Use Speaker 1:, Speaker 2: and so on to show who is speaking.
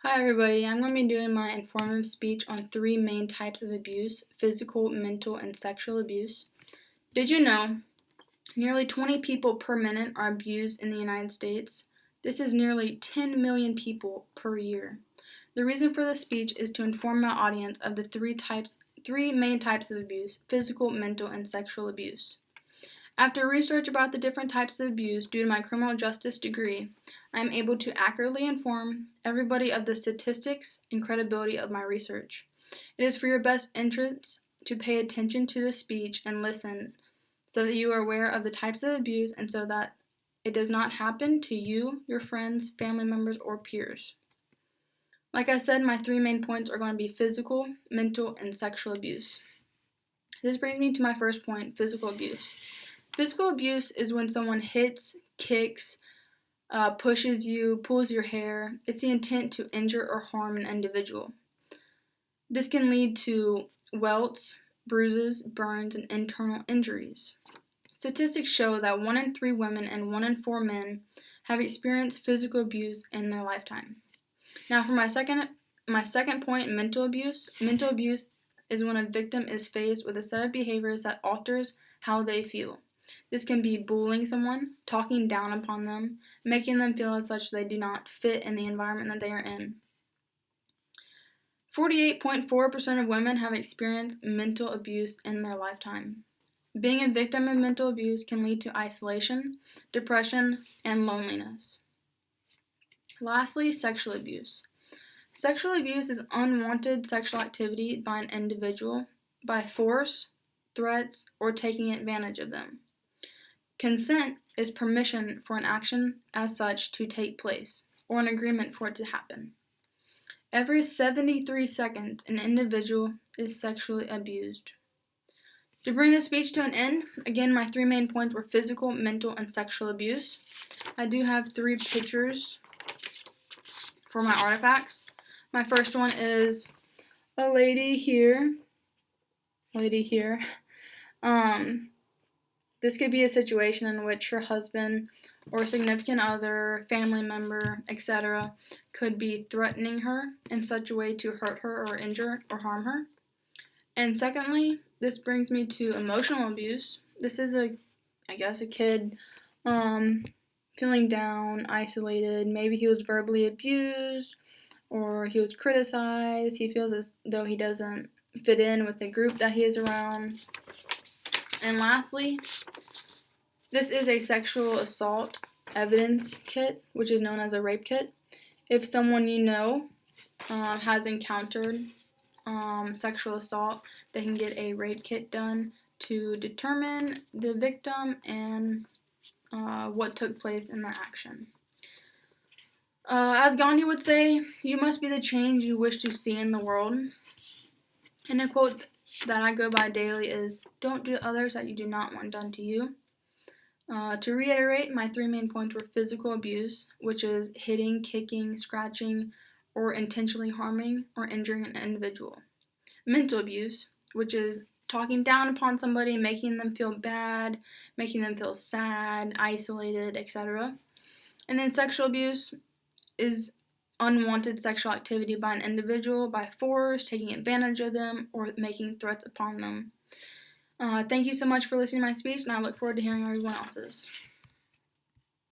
Speaker 1: Hi everybody, I'm going to be doing my informative speech on three main types of abuse: physical, mental, and sexual abuse. Did you know nearly 20 people per minute are abused in the United States? This is nearly 10 million people per year. The reason for this speech is to inform my audience of the three main types of abuse: physical, mental, and sexual abuse. After research about the different types of abuse due to my criminal justice degree, I am able to accurately inform everybody of the statistics and credibility of my research. It is for your best interests to pay attention to this speech and listen so that you are aware of the types of abuse and so that it does not happen to you, your friends, family members, or peers. Like I said, my three main points are going to be physical, mental, and sexual abuse. This brings me to my first point: physical abuse. Physical abuse is when someone hits, kicks, pushes you, pulls your hair. It's the intent to injure or harm an individual. This can lead to welts, bruises, burns, and internal injuries. Statistics show that 1 in 3 women and 1 in 4 men have experienced physical abuse in their lifetime. Now for my second point, mental abuse. Mental abuse is when a victim is faced with a set of behaviors that alters how they feel. This can be bullying someone, talking down upon them, making them feel as such they do not fit in the environment that they are in. 48.4% of women have experienced mental abuse in their lifetime. Being a victim of mental abuse can lead to isolation, depression, and loneliness. Lastly, sexual abuse. Sexual abuse is unwanted sexual activity by an individual by force, threats, or taking advantage of them. Consent is permission for an action as such to take place, or an agreement for it to happen. Every 73 seconds, an individual is sexually abused. To bring this speech to an end, again, my three main points were physical, mental, and sexual abuse. I do have 3 pictures for my artifacts. My first one is a lady here. This could be a situation in which her husband or significant other, family member, etc., could be threatening her in such a way to hurt her or injure or harm her. And secondly, this brings me to emotional abuse. This is a kid feeling down, isolated. Maybe he was verbally abused or he was criticized. He feels as though he doesn't fit in with the group that he is around. And lastly, this is a sexual assault evidence kit, which is known as a rape kit. If someone you know has encountered sexual assault, they can get a rape kit done to determine the victim and what took place in that action. As Gandhi would say, you must be the change you wish to see in the world. And a quote that I go by daily is, don't do to others that you do not want done to you. To reiterate, my 3 main points were physical abuse, which is hitting, kicking, scratching, or intentionally harming or injuring an individual. Mental abuse, which is talking down upon somebody, making them feel bad, making them feel sad, isolated, etc. And then sexual abuse is unwanted sexual activity by an individual by force, taking advantage of them, or making threats upon them. Thank you so much for listening to my speech, and I look forward to hearing everyone else's.